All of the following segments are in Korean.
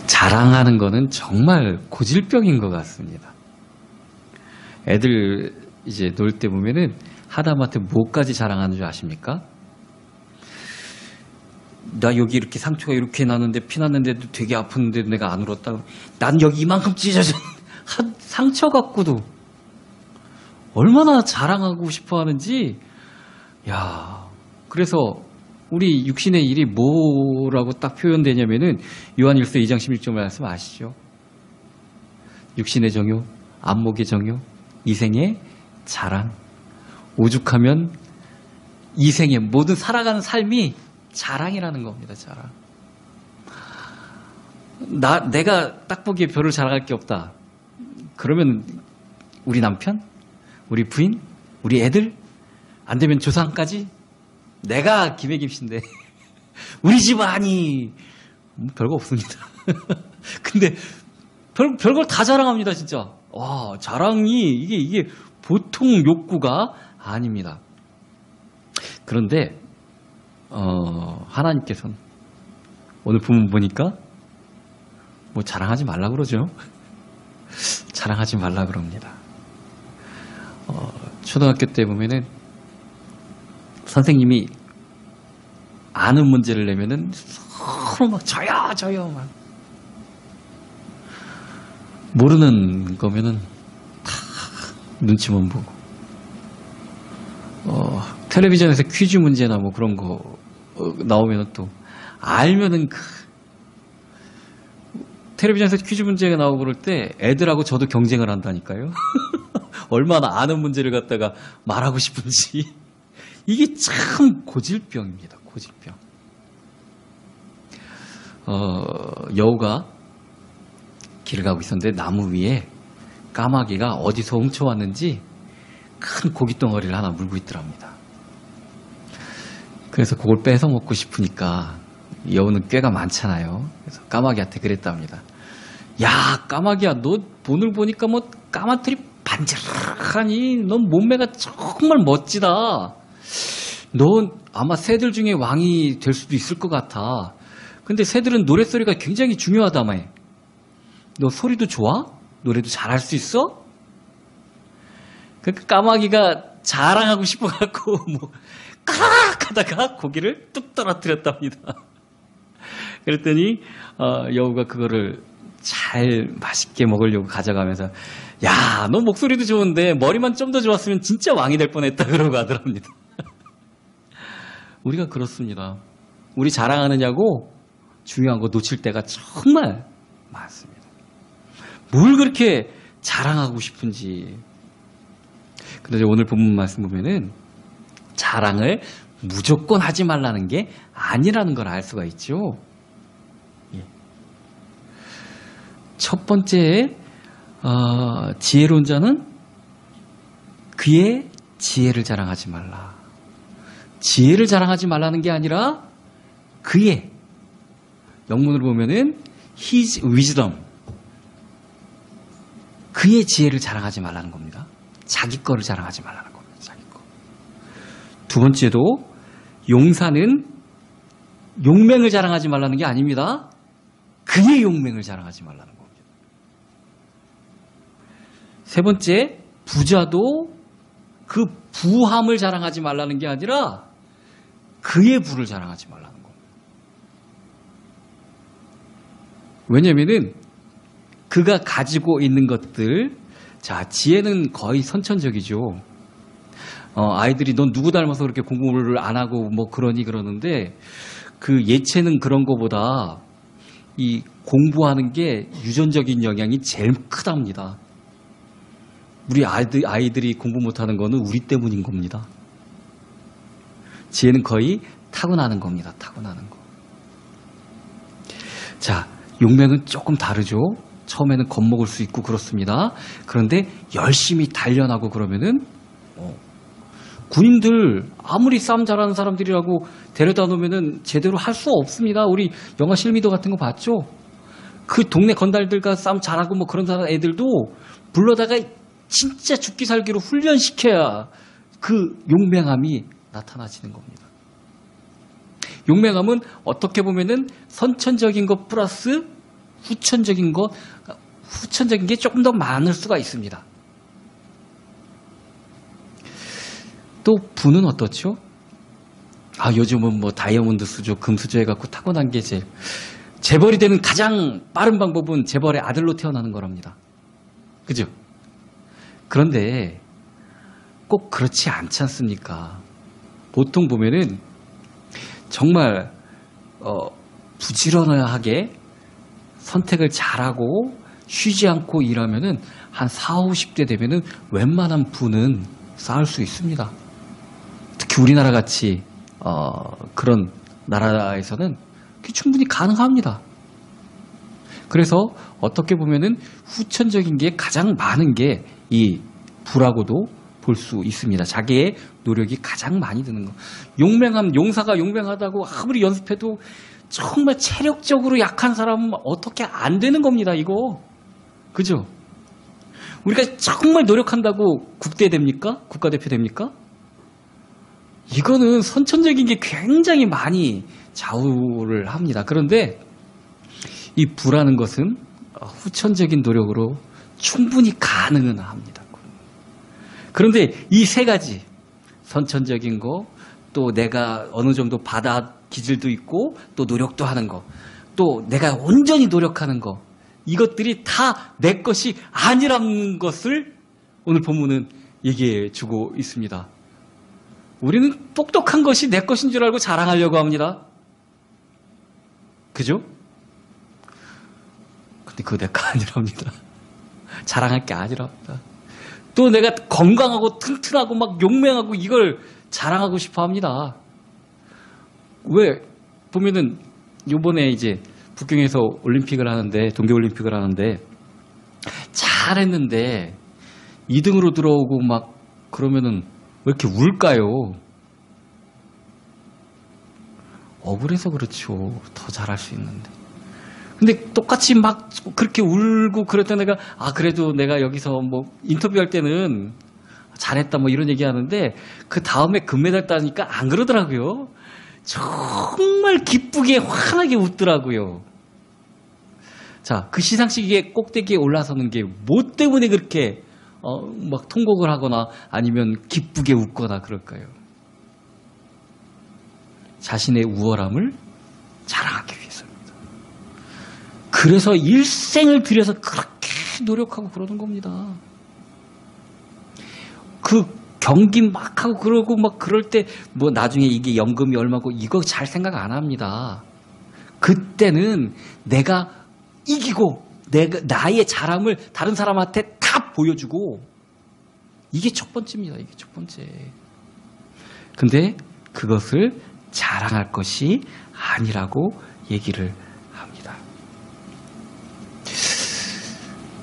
자랑하는 거는 정말 고질병인 것 같습니다. 애들 이제 놀 때 보면은 하다못해 뭐까지 자랑하는 줄 아십니까? 나 여기 이렇게 상처가 이렇게 나는데 피 났는데도 되게 아픈데도 내가 안 울었다. 난 여기 이만큼 찢어진 상처 갖고도 얼마나 자랑하고 싶어 하는지. 야, 그래서 우리 육신의 일이 뭐라고 딱 표현되냐면은 요한일서 2장 16절 말씀 아시죠? 육신의 정욕, 안목의 정욕, 이생의 자랑. 오죽하면 이생의 모든 살아가는 삶이 자랑이라는 겁니다. 자랑. 내가 딱 보기에 별로 자랑할 게 없다. 그러면 우리 남편, 우리 부인, 우리 애들, 안 되면 조상까지 내가 김혜김 씨인데 우리 집안이 별거 없습니다. 근데 별걸 다 자랑합니다, 진짜. 와, 자랑이 이게 보통 욕구가 아닙니다. 그런데 하나님께서는 오늘 본문 보니까 뭐 자랑하지 말라 그러죠. 자랑하지 말라 그럽니다. 초등학교 때 보면은 선생님이 아는 문제를 내면은 서로 막 저요 막 모르는 거면은 다 눈치만 보고 텔레비전에서 퀴즈 문제나 뭐 그런 거 나오면은 또 알면은 텔레비전에서 퀴즈 문제가 나오고 그럴 때 애들하고 저도 경쟁을 한다니까요. 얼마나 아는 문제를 갖다가 말하고 싶은지. 이게 참 고질병입니다. 고질병. 여우가 길을 가고 있었는데 나무 위에 까마귀가 어디서 훔쳐왔는지 큰 고깃덩어리를 하나 물고 있더랍니다. 그래서 그걸 뺏어 먹고 싶으니까 여우는 꾀가 많잖아요. 그래서 까마귀한테 그랬답니다. 야, 까마귀야, 너 오늘 보니까 뭐 까마귀 반짝하니 넌 몸매가 정말 멋지다. 넌 아마 새들 중에 왕이 될 수도 있을 것 같아. 근데 새들은 노랫소리가 굉장히 중요하다며. 너 소리도 좋아? 노래도 잘할 수 있어? 그러니까 까마귀가 자랑하고 싶어갖고 뭐 까악 하다가 고기를 뚝 떨어뜨렸답니다. 그랬더니 여우가 그거를 잘 맛있게 먹으려고 가져가면서 야, 너 목소리도 좋은데 머리만 좀 더 좋았으면 진짜 왕이 될 뻔했다 그러고 하더랍니다. 우리가 그렇습니다. 우리 자랑하느냐고 중요한 거 놓칠 때가 정말 많습니다. 뭘 그렇게 자랑하고 싶은지. 그런데 오늘 본문 말씀 보면은 자랑을 무조건 하지 말라는 게 아니라는 걸 알 수가 있죠. 첫 번째 지혜로운 자는 그의 지혜를 자랑하지 말라. 지혜를 자랑하지 말라는 게 아니라 그의, 영문으로 보면은 his wisdom, 그의 지혜를 자랑하지 말라는 겁니다. 자기 거를 자랑하지 말라는 겁니다. 자기 거. 두 번째도 용사는 용맹을 자랑하지 말라는 게 아닙니다. 그의 용맹을 자랑하지 말라는 겁니다. 세 번째, 부자도 그 부함을 자랑하지 말라는 게 아니라 그의 부를 자랑하지 말라는 겁니다. 왜냐면은 그가 가지고 있는 것들, 자, 지혜는 거의 선천적이죠. 아이들이 넌 누구 닮아서 그렇게 공부를 안 하고 뭐 그러는데 그 예체능 그런 거보다 이 공부하는 게 유전적인 영향이 제일 크답니다. 우리 아이들이 공부 못하는 거는 우리 때문인 겁니다. 지혜는 거의 타고나는 겁니다. 타고나는 거. 자, 용맹은 조금 다르죠. 처음에는 겁먹을 수 있고 그렇습니다. 그런데 열심히 단련하고 그러면은 군인들 아무리 싸움 잘하는 사람들이라고 데려다 놓으면은 제대로 할 수 없습니다. 우리 영화 실미도 같은 거 봤죠? 그 동네 건달들과 싸움 잘하고 뭐 그런 사람 애들도 불러다가 진짜 죽기 살기로 훈련시켜야 그 용맹함이 나타나지는 겁니다. 용맹함은 어떻게 보면은 선천적인 것 플러스 후천적인 게 조금 더 많을 수가 있습니다. 또 부는 어떻죠? 요즘은 뭐 다이아몬드 수조, 금 수조 해갖고 타고난 게 재벌이 되는 가장 빠른 방법은 재벌의 아들로 태어나는 거랍니다. 그죠? 그런데 꼭 그렇지 않지 않습니까? 보통 보면은 정말 부지런하게 선택을 잘하고 쉬지 않고 일하면은 한 40, 50대 되면은 웬만한 부는 쌓을 수 있습니다. 특히 우리나라 같이 그런 나라에서는 충분히 가능합니다. 그래서 어떻게 보면은 후천적인 게 가장 많은 게 이 부라고도 볼 수 있습니다. 자기의 노력이 가장 많이 드는 거. 용사가 용맹하다고 아무리 연습해도 정말 체력적으로 약한 사람은 어떻게 안 되는 겁니다, 이거. 그죠? 우리가 정말 노력한다고 국대 됩니까? 국가대표 됩니까? 이거는 선천적인 게 굉장히 많이 좌우를 합니다. 그런데 이 부라는 것은 후천적인 노력으로 충분히 가능은 합니다. 그런데 이 세 가지, 선천적인 거, 또 내가 어느 정도 바다 기질도 있고, 또 노력도 하는 거, 또 내가 온전히 노력하는 거, 이것들이 다 내 것이 아니라는 것을 오늘 본문은 얘기해 주고 있습니다. 우리는 똑똑한 것이 내 것인 줄 알고 자랑하려고 합니다. 그죠? 근데 그거 내 거 아니랍니다. 자랑할 게 아니랍니다. 또 내가 건강하고 튼튼하고 막 용맹하고 이걸 자랑하고 싶어 합니다. 왜? 보면은 요번에 이제 북경에서 올림픽을 하는데, 동계올림픽을 하는데 잘했는데 2등으로 들어오고 막 그러면은 왜 이렇게 울까요? 억울해서 그렇죠. 더 잘할 수 있는데. 근데 똑같이 막 그렇게 울고 그랬던 내가 그래도 내가 여기서 뭐 인터뷰할 때는 잘했다 뭐 이런 얘기 하는데 그 다음에 금메달 따니까 안 그러더라고요. 정말 기쁘게 환하게 웃더라고요. 자, 그 시상식의 꼭대기에 올라서는 게 뭐 때문에 그렇게 막 통곡을 하거나 아니면 기쁘게 웃거나 그럴까요? 자신의 우월함을 자랑하기 위해서입니다. 그래서 일생을 들여서 그렇게 노력하고 그러는 겁니다. 그 경기 막 하고 그러고 막 그럴 때 뭐 나중에 이게 연금이 얼마고 이거 잘 생각 안 합니다. 그때는 내가 이기고 나의 자랑을 다른 사람한테 다 보여주고 이게 첫 번째입니다. 이게 첫 번째. 근데 그것을 자랑할 것이 아니라고 얘기를 합니다.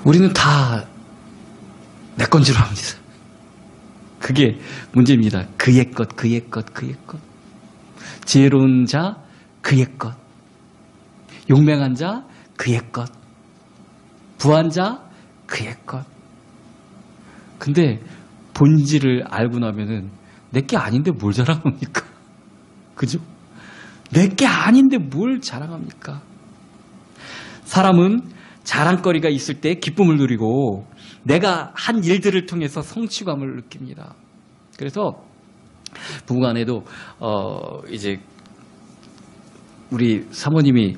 우리는 다 내 건 줄 압니다. 그게 문제입니다. 그의 것, 그의 것, 그의 것. 지혜로운 자, 그의 것. 용맹한 자, 그의 것. 부한 자, 그의 것. 근데 본질을 알고 나면은 내게 아닌데 뭘 자랑합니까? 그죠? 내게 아닌데 뭘 자랑합니까? 사람은 자랑거리가 있을 때 기쁨을 누리고 내가 한 일들을 통해서 성취감을 느낍니다. 그래서 부부간에도 이제 우리 사모님이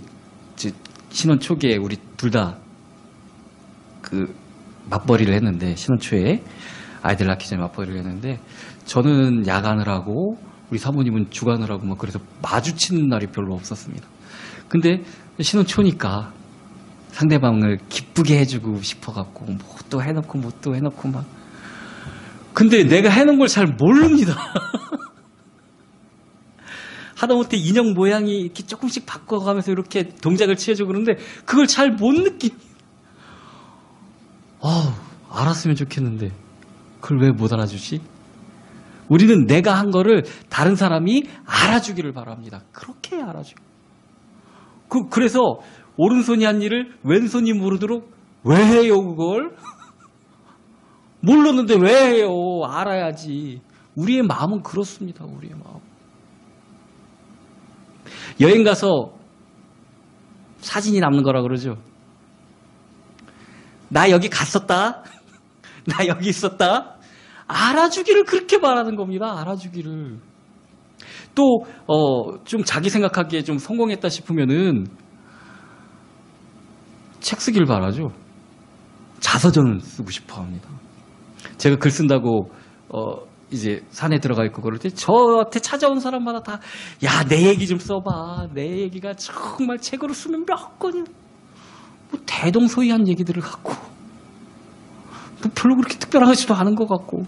신혼 초기에 우리 둘 다 그 맞벌이를 했는데 신혼 초에 아이들 낳기 전에 맞벌이를 했는데 저는 야간을 하고 우리 사모님은 주간을 하고 막 그래서 마주치는 날이 별로 없었습니다. 근데 신혼 초니까 상대방을 기쁘게 해주고 싶어갖고 뭐 또 해놓고 뭐 또 해놓고 막 근데 내가 해놓은 걸 잘 모릅니다. 하다못해 인형 모양이 이렇게 조금씩 바꿔가면서 이렇게 동작을 취해주고 그러는데 그걸 잘 못 느낍니다. 알았으면 좋겠는데 그걸 왜 못 알아주지? 우리는 내가 한 거를 다른 사람이 알아주기를 바랍니다. 그렇게 알아줘. 그래서 오른손이 한 일을 왼손이 모르도록 왜 해요 그걸? 몰랐는데 왜 해요? 알아야지. 우리의 마음은 그렇습니다. 우리의 마음. 여행 가서 사진이 남는 거라 그러죠. 나 여기 갔었다. 나 여기 있었다. 알아주기를 그렇게 바라는 겁니다. 알아주기를. 또 좀 자기 생각하기에 좀 성공했다 싶으면은 책 쓰기를 바라죠. 자서전을 쓰고 싶어 합니다. 제가 글 쓴다고 이제 산에 들어가 있고 그럴 때 저한테 찾아온 사람마다 다 야, 내 얘기 좀 써봐. 내 얘기가 정말 책으로 쓰면 몇 권이야. 뭐 대동소이한 얘기들을 갖고 뭐 별로 그렇게 특별하지도 않은 것 같고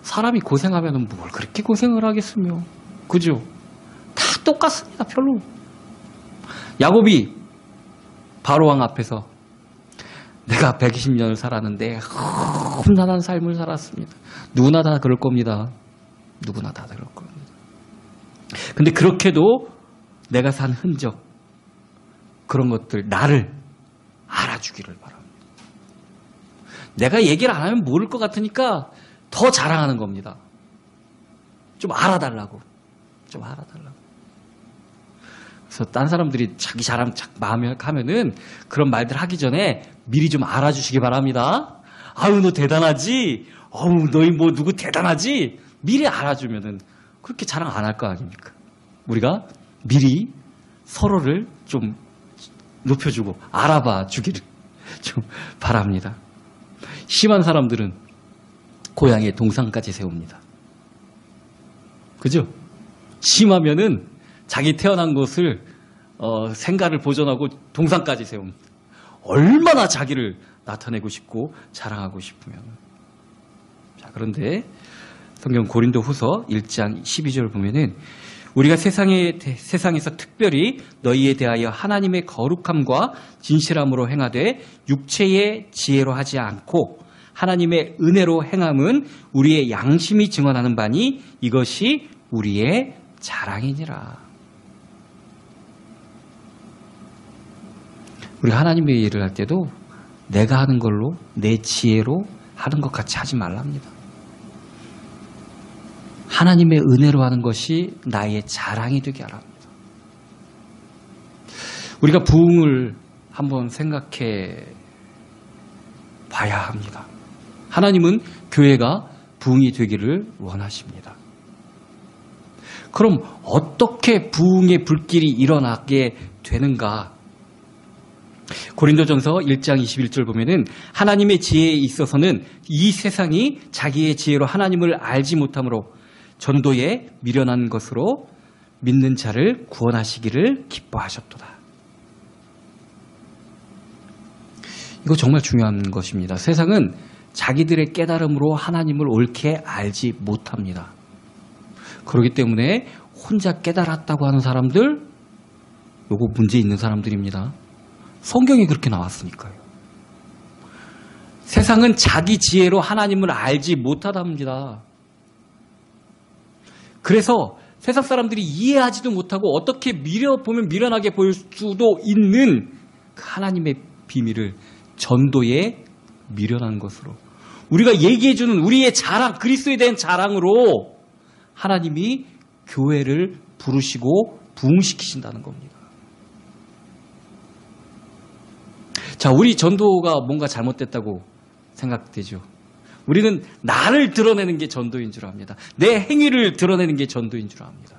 사람이 고생하면 뭘 그렇게 고생을 하겠으며 그죠? 다 똑같습니다. 별로. 야곱이 바로왕 앞에서 내가 120년을 살았는데 험난한 삶을 살았습니다. 누구나 다 그럴 겁니다. 누구나 다 그럴 겁니다. 근데 그렇게도 내가 산 흔적 그런 것들 나를 알아주기를 바랍니다. 내가 얘기를 안 하면 모를 것 같으니까 더 자랑하는 겁니다. 좀 알아달라고. 좀 알아달라고. 그래서 딴 사람들이 자기 자랑 마음에 하면은 그런 말들 하기 전에 미리 좀 알아주시기 바랍니다. 아유, 너 대단하지? 어우, 너희 뭐 누구 대단하지? 미리 알아주면은 그렇게 자랑 안 할 거 아닙니까? 우리가 미리 서로를 좀 높여주고 알아봐 주기를 좀 바랍니다. 심한 사람들은 고향에 동상까지 세웁니다. 그죠? 심하면은 자기 태어난 곳을 생가를 보존하고 동상까지 세웁니다. 얼마나 자기를 나타내고 싶고 자랑하고 싶으면. 자, 그런데 성경 고린도 후서 1장 12절 보면은 우리가 세상에서 특별히 너희에 대하여 하나님의 거룩함과 진실함으로 행하되 육체의 지혜로 하지 않고 하나님의 은혜로 행함은 우리의 양심이 증언하는 바니 이것이 우리의 자랑이니라. 우리가 하나님의 일을 할 때도 내가 하는 걸로 내 지혜로 하는 것 같이 하지 말랍니다. 하나님의 은혜로 하는 것이 나의 자랑이 되게 하랍니다. 우리가 부흥을 한번 생각해 봐야 합니다. 하나님은 교회가 부흥이 되기를 원하십니다. 그럼 어떻게 부흥의 불길이 일어나게 되는가? 고린도전서 1장 21절 보면은 하나님의 지혜에 있어서는 이 세상이 자기의 지혜로 하나님을 알지 못함으로 전도에 미련한 것으로 믿는 자를 구원하시기를 기뻐하셨도다. 이거 정말 중요한 것입니다. 세상은 자기들의 깨달음으로 하나님을 옳게 알지 못합니다. 그렇기 때문에 혼자 깨달았다고 하는 사람들, 요거 문제 있는 사람들입니다. 성경이 그렇게 나왔으니까요. 세상은 자기 지혜로 하나님을 알지 못하답니다. 그래서 세상 사람들이 이해하지도 못하고 어떻게 보면 미련하게 보일 수도 있는 그 하나님의 비밀을 전도에 미련한 것으로 우리가 얘기해주는 우리의 자랑, 그리스도에 대한 자랑으로 하나님이 교회를 부르시고 부흥시키신다는 겁니다. 자, 우리 전도가 뭔가 잘못됐다고 생각되죠. 우리는 나를 드러내는 게 전도인 줄 압니다. 내 행위를 드러내는 게 전도인 줄 압니다.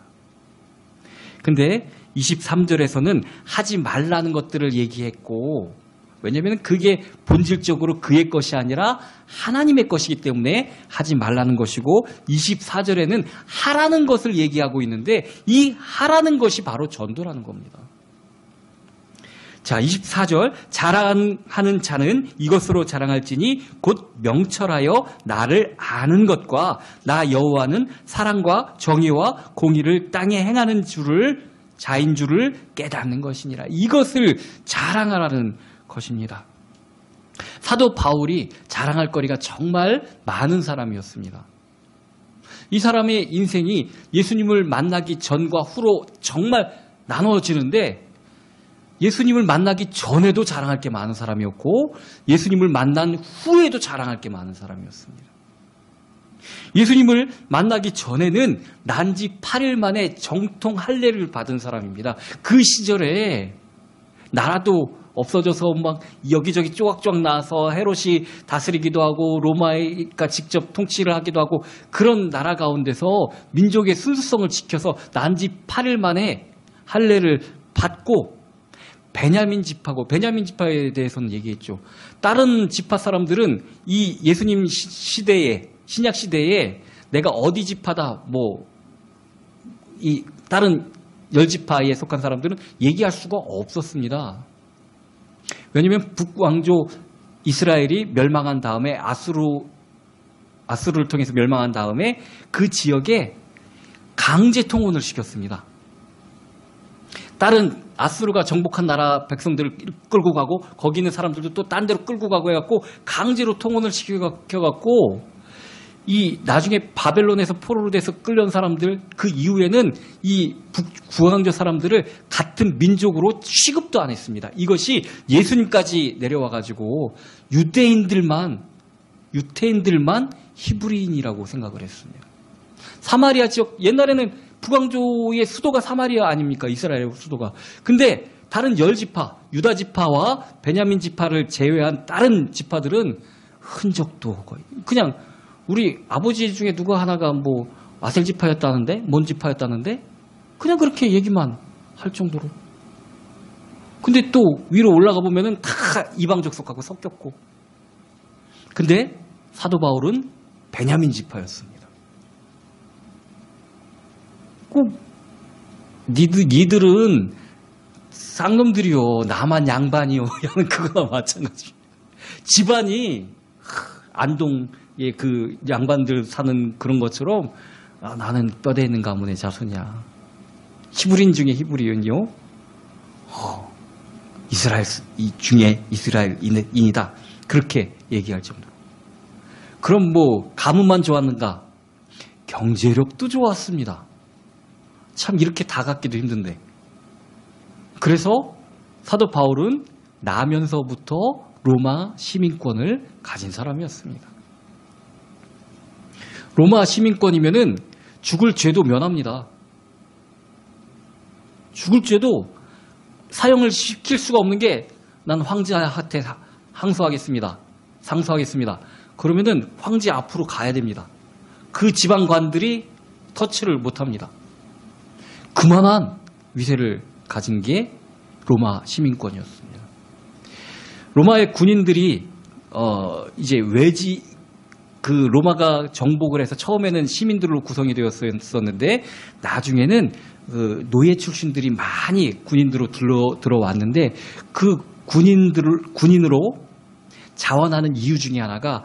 근데 23절에서는 하지 말라는 것들을 얘기했고, 왜냐하면 그게 본질적으로 그의 것이 아니라 하나님의 것이기 때문에 하지 말라는 것이고 24절에는 하라는 것을 얘기하고 있는데 이 하라는 것이 바로 전도라는 겁니다. 자, 24절 자랑하는 자는 이것으로 자랑할지니 곧 명철하여 나를 아는 것과 나 여호와는 사랑과 정의와 공의를 땅에 행하는 자인 줄을 깨닫는 것이니라. 이것을 자랑하라는 것입니다. 사도 바울이 자랑할 거리가 정말 많은 사람이었습니다. 이 사람의 인생이 예수님을 만나기 전과 후로 정말 나눠지는데 예수님을 만나기 전에도 자랑할 게 많은 사람이었고 예수님을 만난 후에도 자랑할 게 많은 사람이었습니다. 예수님을 만나기 전에는 난지 8일 만에 정통 할례를 받은 사람입니다. 그 시절에 나라도 없어져서 막 여기저기 쪼각쪼각 나와서 헤롯이 다스리기도 하고 로마가 직접 통치를 하기도 하고 그런 나라 가운데서 민족의 순수성을 지켜서 난지 8일 만에 할례를 받고 베냐민 지파에 대해서는 얘기했죠. 다른 지파 사람들은 이 예수님 시대에 신약 시대에 내가 어디 지파다 이 다른 열지파에 속한 사람들은 얘기할 수가 없었습니다. 왜냐하면 북왕조 이스라엘이 멸망한 다음에 아수르를 통해서 멸망한 다음에 그 지역에 강제 통혼을 시켰습니다. 다른 아수르가 정복한 나라 백성들을 끌고 가고 거기 있는 사람들도 또 딴 데로 끌고 가고 해갖고 강제로 통혼을 시켜갖고 이 나중에 바벨론에서 포로로 돼서 끌려온 사람들 그 이후에는 이 북왕조 사람들을 같은 민족으로 취급도 안 했습니다. 이것이 예수님까지 내려와가지고 유대인들만 히브리인이라고 생각을 했습니다. 사마리아 지역 옛날에는 북왕조의 수도가 사마리아 아닙니까? 이스라엘의 수도가. 근데 다른 열지파 유다 지파와 베냐민 지파를 제외한 다른 지파들은 흔적도 거의 그냥 우리 아버지 중에 누가 하나가 아셀 지파였다는데 뭔 지파였다는데 그냥 그렇게 얘기만 할 정도로. 근데 또 위로 올라가 보면은 다 이방족 속하고 섞였고. 근데 사도 바울은 베냐민 지파였습니다. 꼭 니들은 쌍놈들이요 나만 양반이요 하는 그거와 마찬가지. 집안이 안동의 그 양반들 사는 그런 것처럼 나는 뼈대 있는 가문의 자손이야. 히브리인 중에 히브리인이요. 이스라엘 중에 이스라엘인이다. 그렇게 얘기할 정도로. 그럼 가문만 좋았는가? 경제력도 좋았습니다. 참 이렇게 다 갖기도 힘든데. 그래서 사도 바울은 나면서부터 로마 시민권을 가진 사람이었습니다. 로마 시민권이면은 죽을 죄도 면합니다. 죽을 죄도 사형을 시킬 수가 없는 게 난 황제한테 상소하겠습니다. 그러면은 황제 앞으로 가야 됩니다. 그 지방관들이 터치를 못합니다. 그만한 위세를 가진 게 로마 시민권이었습니다. 로마의 군인들이 이제 로마가 정복을 해서 처음에는 시민들로 구성이 되었었는데 나중에는 노예 출신들이 많이 군인으로 들어왔는데 그 군인으로 자원하는 이유 중에 하나가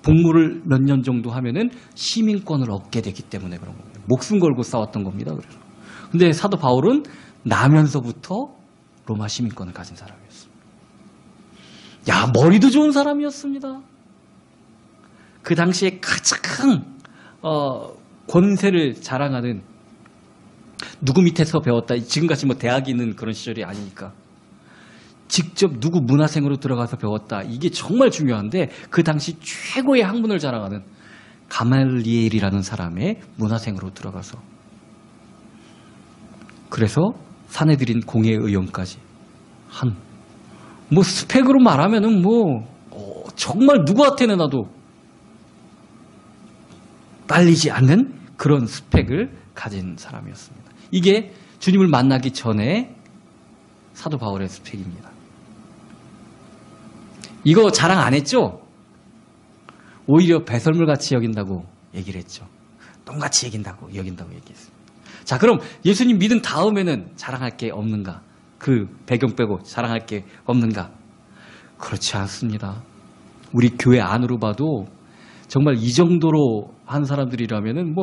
복무를 몇 년 정도 하면은 시민권을 얻게 되기 때문에 그런 겁니다. 목숨 걸고 싸웠던 겁니다. 그래서. 근데 사도 바울은 나면서부터 로마 시민권을 가진 사람이었습니다. 야, 머리도 좋은 사람이었습니다. 그 당시에 가장 권세를 자랑하는 누구 밑에서 배웠다. 지금같이 대학이 있는 그런 시절이 아니니까. 직접 누구 문화생으로 들어가서 배웠다. 이게 정말 중요한데 그 당시 최고의 학문을 자랑하는 가말리엘이라는 사람의 문화생으로 들어가서 그래서 사내들인 공회의원까지 한 스펙으로 말하면은 정말 누구한테나 나도 딸리지 않는 그런 스펙을 가진 사람이었습니다. 이게 주님을 만나기 전에 사도 바울의 스펙입니다. 이거 자랑 안 했죠? 오히려 배설물같이 여긴다고 얘기를 했죠. 똥같이 여긴다고 얘기했습니다. 자, 그럼 예수님 믿은 다음에는 자랑할 게 없는가? 그 배경 빼고 자랑할 게 없는가? 그렇지 않습니다. 우리 교회 안으로 봐도 정말 이 정도로 한 사람들이라면은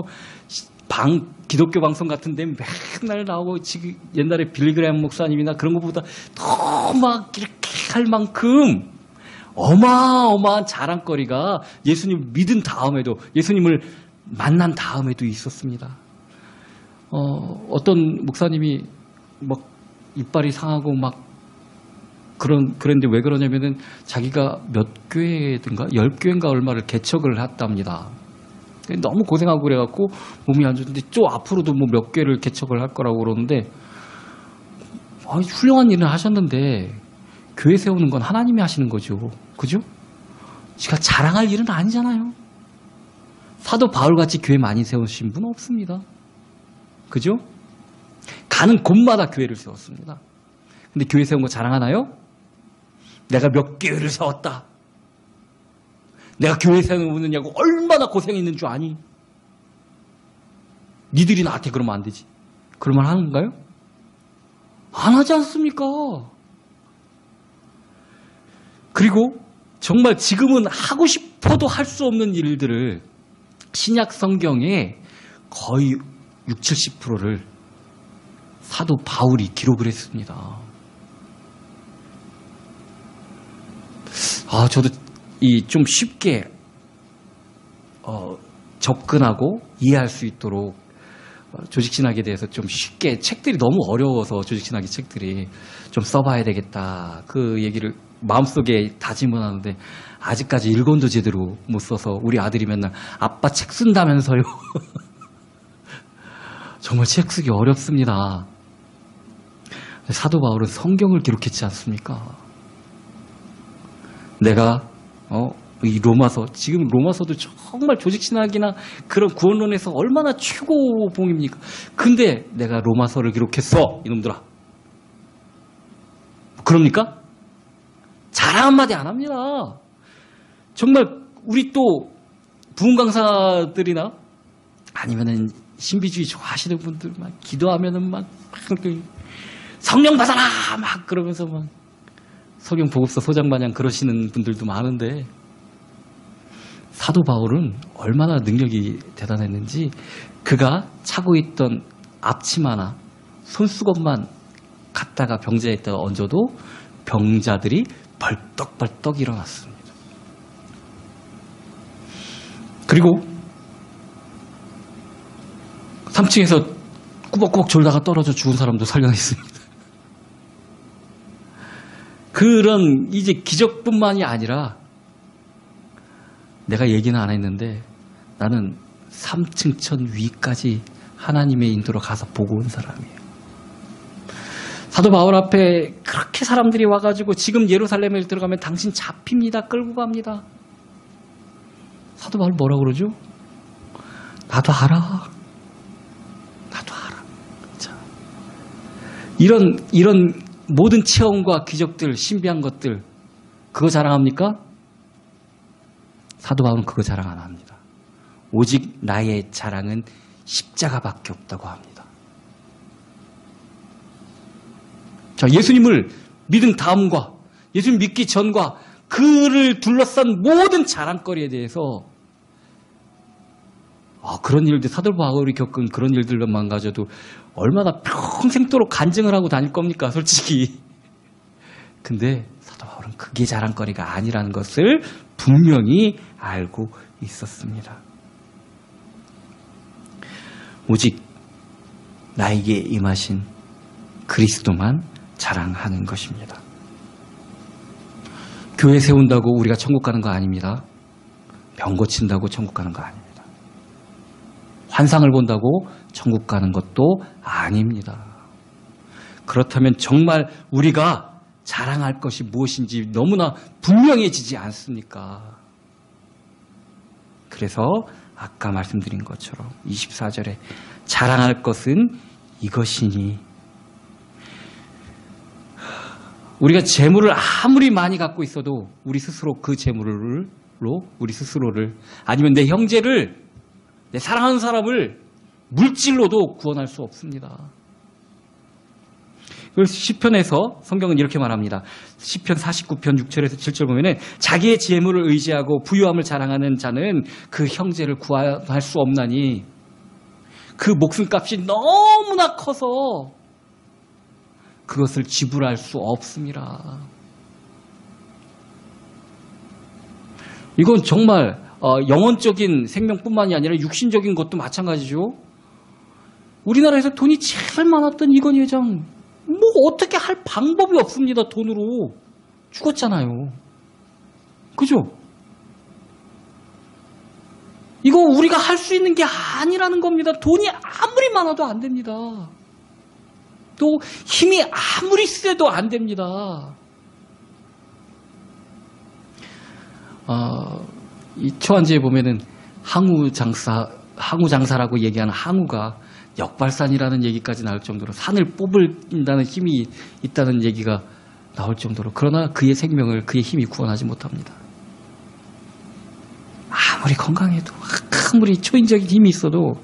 기독교 방송 같은데 맨날 나오고 지금 옛날에 빌리그레함 목사님이나 그런 것보다 더 막 이렇게 할 만큼 어마어마한 자랑거리가 예수님을 믿은 다음에도 예수님을 만난 다음에도 있었습니다. 어떤 목사님이 이빨이 상하고 그런데 왜 그러냐면은 자기가 몇 교회든가 10교회인가 얼마를 개척을 했답니다. 너무 고생하고 그래갖고 몸이 안 좋은데 또 앞으로도 뭐 몇 개를 개척을 할 거라고 그러는데 훌륭한 일을 하셨는데 교회 세우는 건 하나님이 하시는 거죠. 그죠? 제가 자랑할 일은 아니잖아요. 사도 바울같이 교회 많이 세우신 분은 없습니다. 그죠? 가는 곳마다 교회를 세웠습니다. 근데 교회 세운 거 자랑하나요? 내가 몇 교회를 세웠다. 내가 교회 세우느냐고 얼마나 고생했는 줄 아니? 니들이 나한테 그러면 안 되지. 그러면 하는 건가요? 안 하지 않습니까? 그리고 정말 지금은 하고 싶어도 할 수 없는 일들을 신약 성경에 거의 60, 70%를 사도 바울이 기록을 했습니다. 저도 좀 쉽게 접근하고 이해할 수 있도록 조직신학에 대해서 좀 쉽게 책들이 너무 어려워서 조직신학의 책들이 좀 써봐야 되겠다. 그 얘기를 마음속에 다짐은 하는데 아직까지 1권도 제대로 못 써서 우리 아들이 맨날 아빠 책 쓴다면서요. 정말 책 쓰기 어렵습니다. 사도 바울은 성경을 기록했지 않습니까? 내가 이 로마서, 지금 로마서도 정말 조직신학이나 그런 구원론에서 얼마나 최고봉입니까? 근데 내가 로마서를 기록했어, 이놈들아. 그럽니까? 자랑 한마디 안 합니다. 정말 우리 또 부흥 강사들이나 아니면은 신비주의 좋아하시는 분들 막 기도하면은 막 성령 받아라 막 그러면서 막 성경 보급서 소장 마냥 그러시는 분들도 많은데 사도 바울은 얼마나 능력이 대단했는지 그가 차고 있던 앞치마나 손수건만 갖다가 병자에다가 얹어도 병자들이 벌떡벌떡 일어났습니다. 그리고 3층에서 꾸벅꾸벅 졸다가 떨어져 죽은 사람도 살려냈습니다. 그런 이제 기적뿐만이 아니라 내가 얘기는 안 했는데 나는 3층 천 위까지 하나님의 인도로 가서 보고 온 사람이에요. 사도 바울 앞에 그렇게 사람들이 와가지고 지금 예루살렘에 들어가면 당신 잡힙니다. 끌고 갑니다. 사도 바울 뭐라 그러죠? 나도 알아. 나도 알아. 자, 이런 모든 체험과 기적들, 신비한 것들 그거 자랑합니까? 사도 바울은 그거 자랑 안 합니다. 오직 나의 자랑은 십자가밖에 없다고 합니다. 자, 예수님을 믿은 다음과 예수님 믿기 전과 그를 둘러싼 모든 자랑거리에 대해서 그런 일들, 사도 바울이 겪은 그런 일들만 가져도 얼마나 평생도록 간증을 하고 다닐 겁니까, 솔직히. 근데 사도 바울은 그게 자랑거리가 아니라는 것을 분명히 알고 있었습니다. 오직 나에게 임하신 그리스도만 자랑하는 것입니다. 교회 세운다고 우리가 천국 가는 거 아닙니다. 병 고친다고 천국 가는 거 아닙니다. 환상을 본다고 천국 가는 것도 아닙니다. 그렇다면 정말 우리가 자랑할 것이 무엇인지 너무나 분명해지지 않습니까? 그래서 아까 말씀드린 것처럼 24절에 자랑할 것은 이것이니 우리가 재물을 아무리 많이 갖고 있어도 우리 스스로 그 재물로 우리 스스로를 아니면 내 형제를 내 사랑하는 사람을 물질로도 구원할 수 없습니다. 그래서 시편에서 성경은 이렇게 말합니다. 시편 49편 6절에서 7절 보면은 자기의 재물을 의지하고 부유함을 자랑하는 자는 그 형제를 구할 수 없나니 그 목숨값이 너무나 커서 그것을 지불할 수 없습니다. 이건 정말 영혼적인 생명뿐만이 아니라 육신적인 것도 마찬가지죠. 우리나라에서 돈이 제일 많았던 이건희 회장 뭐 어떻게 할 방법이 없습니다. 돈으로 죽었잖아요. 그죠? 이거 우리가 할 수 있는 게 아니라는 겁니다. 돈이 아무리 많아도 안 됩니다. 또 힘이 아무리 세도 안 됩니다. 이 초안지에 보면은 항우장사라고 얘기하는 항우가 역발산이라는 얘기까지 나올 정도로 산을 뽑는다는 힘이 있다는 얘기가 나올 정도로, 그러나 그의 생명을 그의 힘이 구원하지 못합니다. 아무리 건강해도, 아무리 초인적인 힘이 있어도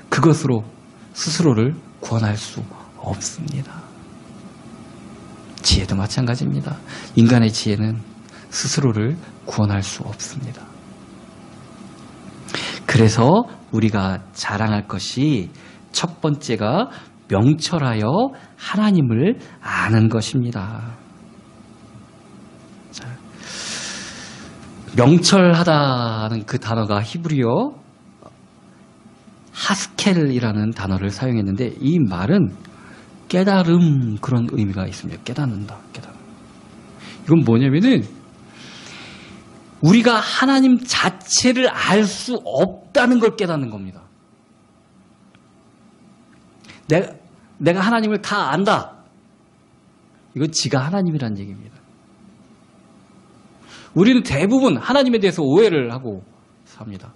그것으로 스스로를 구원할 수 없습니다. 지혜도 마찬가지입니다. 인간의 지혜는 스스로를 구원할 수 없습니다. 그래서 우리가 자랑할 것이 첫 번째가 명철하여 하나님을 아는 것입니다. 자, 명철하다는 그 단어가 히브리어 하스켈이라는 단어를 사용했는데, 이 말은 깨달음, 그런 의미가 있습니다. 깨닫는다, 깨달음. 이건 뭐냐면은 우리가 하나님 자체를 알 수 없다는 걸 깨닫는 겁니다. 내가 하나님을 다 안다. 이건 지가 하나님이라는 얘기입니다. 우리는 대부분 하나님에 대해서 오해를 하고 삽니다.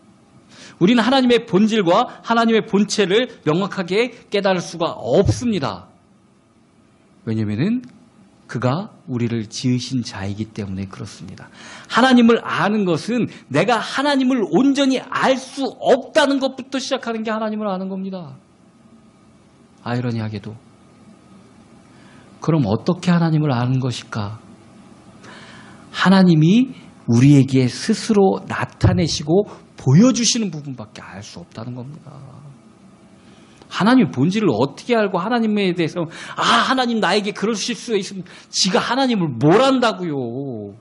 우리는 하나님의 본질과 하나님의 본체를 명확하게 깨달을 수가 없습니다. 왜냐하면 그가 우리를 지으신 자이기 때문에 그렇습니다. 하나님을 아는 것은 내가 하나님을 온전히 알 수 없다는 것부터 시작하는 게 하나님을 아는 겁니다. 아이러니하게도. 그럼 어떻게 하나님을 아는 것일까? 하나님이 우리에게 스스로 나타내시고 보여주시는 부분밖에 알 수 없다는 겁니다. 하나님의 본질을 어떻게 알고 하나님에 대해서 하나님 나에게 그러실 수 있으면 지가 하나님을 뭘 안다고요.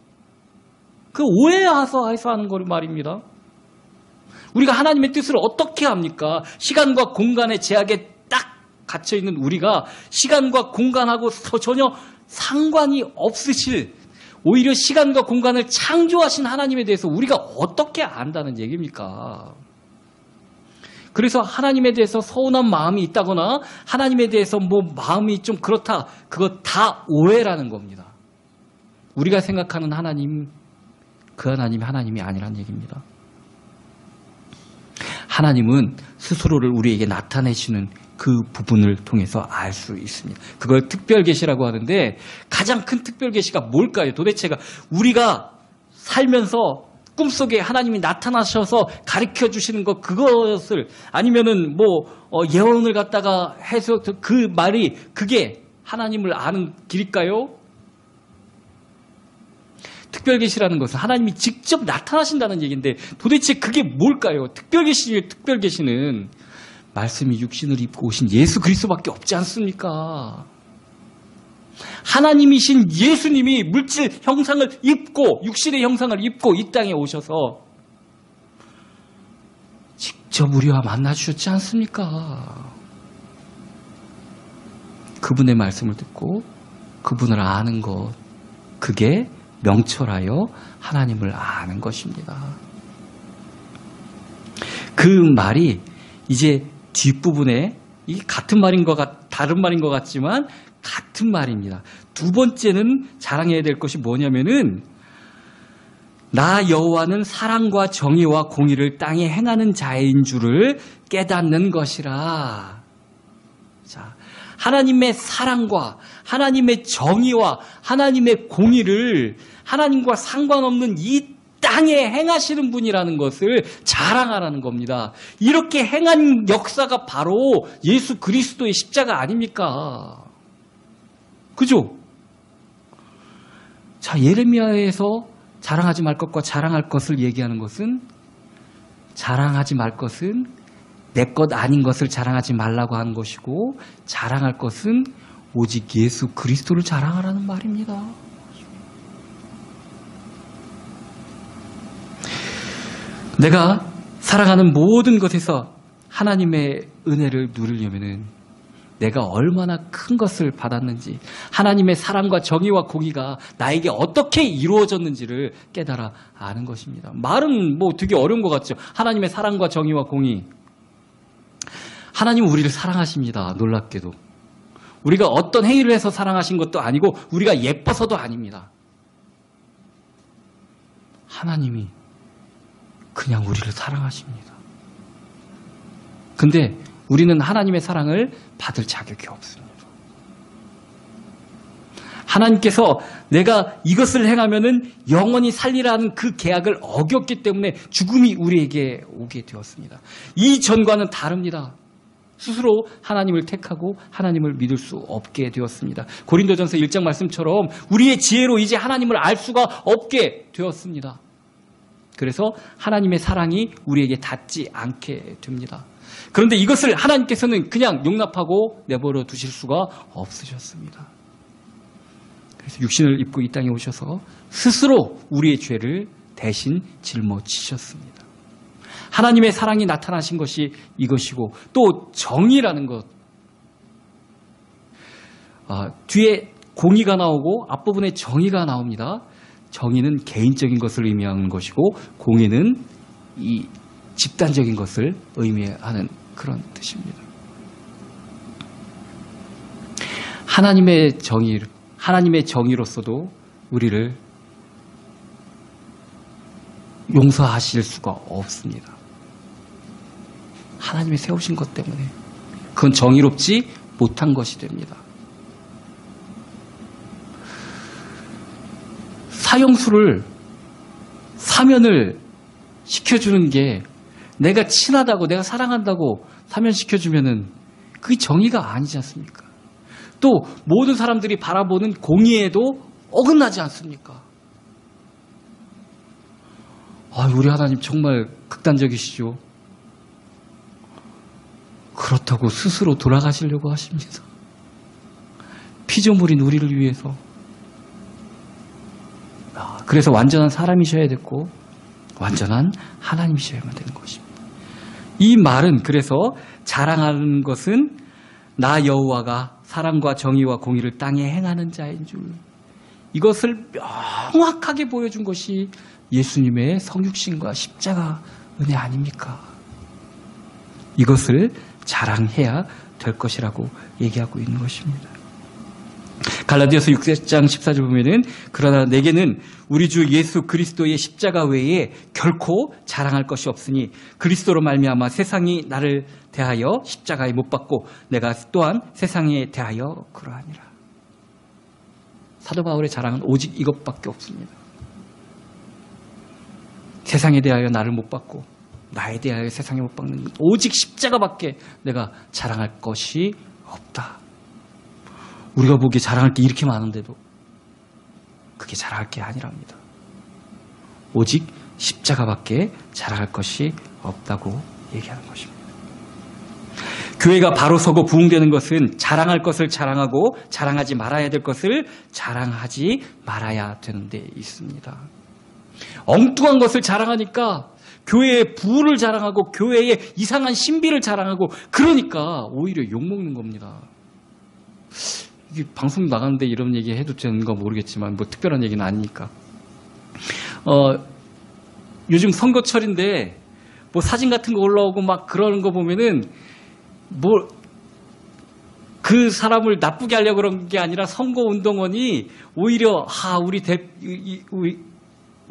그 오해해서 하는 거 말입니다. 우리가 하나님의 뜻을 어떻게 합니까? 시간과 공간의 제약에 딱 갇혀있는 우리가 시간과 공간하고 전혀 상관이 없으실, 오히려 시간과 공간을 창조하신 하나님에 대해서 우리가 어떻게 안다는 얘기입니까? 그래서 하나님에 대해서 서운한 마음이 있다거나 하나님에 대해서 마음이 좀 그렇다, 그거 다 오해라는 겁니다. 우리가 생각하는 하나님, 그 하나님이 하나님이 아니라는 얘기입니다. 하나님은 스스로를 우리에게 나타내시는 그 부분을 통해서 알 수 있습니다. 그걸 특별계시라고 하는데, 가장 큰 특별계시가 뭘까요? 도대체가 우리가 살면서 꿈속에 하나님이 나타나셔서 가르쳐 주시는 것, 그것을, 아니면은 예언을 갖다가 해서 그 말이 그게 하나님을 아는 길일까요? 특별계시라는 것은 하나님이 직접 나타나신다는 얘기인데, 도대체 그게 뭘까요? 특별계시는 말씀이 육신을 입고 오신 예수 그리스도밖에 없지 않습니까? 하나님이신 예수님이 물질 형상을 입고, 육신의 형상을 입고 이 땅에 오셔서 직접 우리와 만나주셨지 않습니까? 그분의 말씀을 듣고 그분을 아는 것, 그게 명철하여 하나님을 아는 것입니다. 그 말이 이제 뒷부분에 이 같은 말인 다른 말인 것 같지만 같은 말입니다. 두 번째는 자랑해야 될 것이 뭐냐면은, 나 여호와는 사랑과 정의와 공의를 땅에 행하는 자인 줄을 깨닫는 것이라. 자, 하나님의 사랑과 하나님의 정의와 하나님의 공의를 하나님과 상관없는 이 땅에 행하시는 분이라는 것을 자랑하라는 겁니다. 이렇게 행한 역사가 바로 예수 그리스도의 십자가 아닙니까? 그죠? 자, 예레미야에서 자랑하지 말 것과 자랑할 것을 얘기하는 것은, 자랑하지 말 것은 내 것 아닌 것을 자랑하지 말라고 하는 것이고, 자랑할 것은 오직 예수 그리스도를 자랑하라는 말입니다. 내가 살아가는 모든 것에서 하나님의 은혜를 누리려면은 내가 얼마나 큰 것을 받았는지, 하나님의 사랑과 정의와 공의가 나에게 어떻게 이루어졌는지를 깨달아 아는 것입니다. 말은 뭐 되게 어려운 것 같죠. 하나님의 사랑과 정의와 공의. 하나님은 우리를 사랑하십니다. 놀랍게도. 우리가 어떤 행위를 해서 사랑하신 것도 아니고 우리가 예뻐서도 아닙니다. 하나님이 그냥 우리를 사랑하십니다. 근데 우리는 하나님의 사랑을 받을 자격이 없습니다. 하나님께서 내가 이것을 행하면은 영원히 살리라는 그 계약을 어겼기 때문에 죽음이 우리에게 오게 되었습니다. 이전과는 다릅니다. 스스로 하나님을 택하고 하나님을 믿을 수 없게 되었습니다. 고린도전서 1장 말씀처럼 우리의 지혜로 이제 하나님을 알 수가 없게 되었습니다. 그래서 하나님의 사랑이 우리에게 닿지 않게 됩니다. 그런데 이것을 하나님께서는 그냥 용납하고 내버려 두실 수가 없으셨습니다. 그래서 육신을 입고 이 땅에 오셔서 스스로 우리의 죄를 대신 짊어지셨습니다. 하나님의 사랑이 나타나신 것이 이것이고, 또 정의라는 것. 뒤에 공의가 나오고 앞부분에 정의가 나옵니다. 정의는 개인적인 것을 의미하는 것이고, 공의는 이 집단적인 것을 의미하는 그런 뜻입니다. 하나님의 정의로서도 우리를 용서하실 수가 없습니다. 하나님이 세우신 것 때문에 그건 정의롭지 못한 것이 됩니다. 사면을 시켜주는 게, 내가 친하다고, 내가 사랑한다고 사면시켜주면은 그게 정의가 아니지 않습니까? 또 모든 사람들이 바라보는 공의에도 어긋나지 않습니까? 우리 하나님 정말 극단적이시죠. 그렇다고 스스로 돌아가시려고 하십니다. 피조물인 우리를 위해서. 그래서 완전한 사람이셔야 됐고 완전한 하나님이셔야만 되는 것입니다. 이 말은, 그래서 자랑하는 것은 나 여호와가 사랑과 정의와 공의를 땅에 행하는 자인 줄, 이것을 명확하게 보여준 것이 예수님의 성육신과 십자가 은혜 아닙니까? 이것을 자랑해야 될 것이라고 얘기하고 있는 것입니다. 갈라디아서 6장 14절 보면은, 그러나 내게는 우리 주 예수 그리스도의 십자가 외에 결코 자랑할 것이 없으니 그리스도로 말미암아 세상이 나를 대하여 십자가에 못 박고 내가 또한 세상에 대하여 그러하니라. 사도 바울의 자랑은 오직 이것밖에 없습니다. 세상에 대하여 나를 못 박고 나에 대하여 세상에 못 박는 오직 십자가밖에 내가 자랑할 것이 없다. 우리가 보기에 자랑할 게 이렇게 많은데도 그게 자랑할 게 아니랍니다. 오직 십자가밖에 자랑할 것이 없다고 얘기하는 것입니다. 교회가 바로 서고 부흥되는 것은 자랑할 것을 자랑하고 자랑하지 말아야 될 것을 자랑하지 말아야 되는 데 있습니다. 엉뚱한 것을 자랑하니까 교회의 부를 자랑하고 교회의 이상한 신비를 자랑하고, 그러니까 오히려 욕먹는 겁니다. 이게 방송 나가는데 이런 얘기 해도 되는가 모르겠지만 뭐 특별한 얘기는 아니니까. 요즘 선거철인데 뭐 사진 같은 거 올라오고 막 그러는 거 보면은 뭐 그 사람을 나쁘게 하려고 그런 게 아니라 선거운동원이 오히려 우리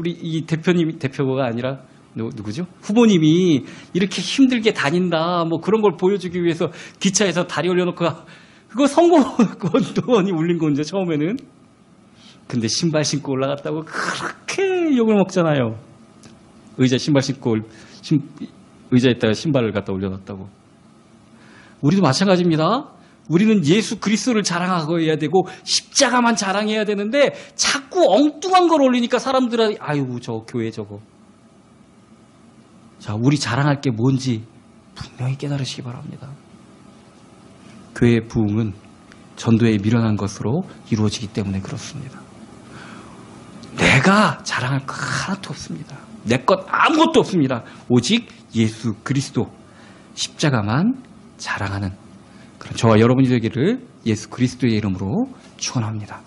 이 대표가 아니라 누구죠? 후보님이 이렇게 힘들게 다닌다 뭐 그런 걸 보여주기 위해서 기차에서 다리 올려놓고, 그거 선거운동원이 울린 건데 처음에는. 근데 신발 신고 올라갔다고 그렇게 욕을 먹잖아요. 의자에다가 신발을 갖다 올려놨다고. 우리도 마찬가지입니다. 우리는 예수 그리스도를 자랑하고 해야 되고 십자가만 자랑해야 되는데 자꾸 엉뚱한 걸 올리니까 사람들은 아이고 저 교회 저거. 자, 우리 자랑할 게 뭔지 분명히 깨달으시기 바랍니다. 교회의 부흥은 전도에 미련한 것으로 이루어지기 때문에 그렇습니다. 내가 자랑할 거 하나도 없습니다. 내 것 아무것도 없습니다. 오직 예수 그리스도 십자가만 자랑하는 그럼 저와 여러분이 되기를 예수 그리스도의 이름으로 축원합니다.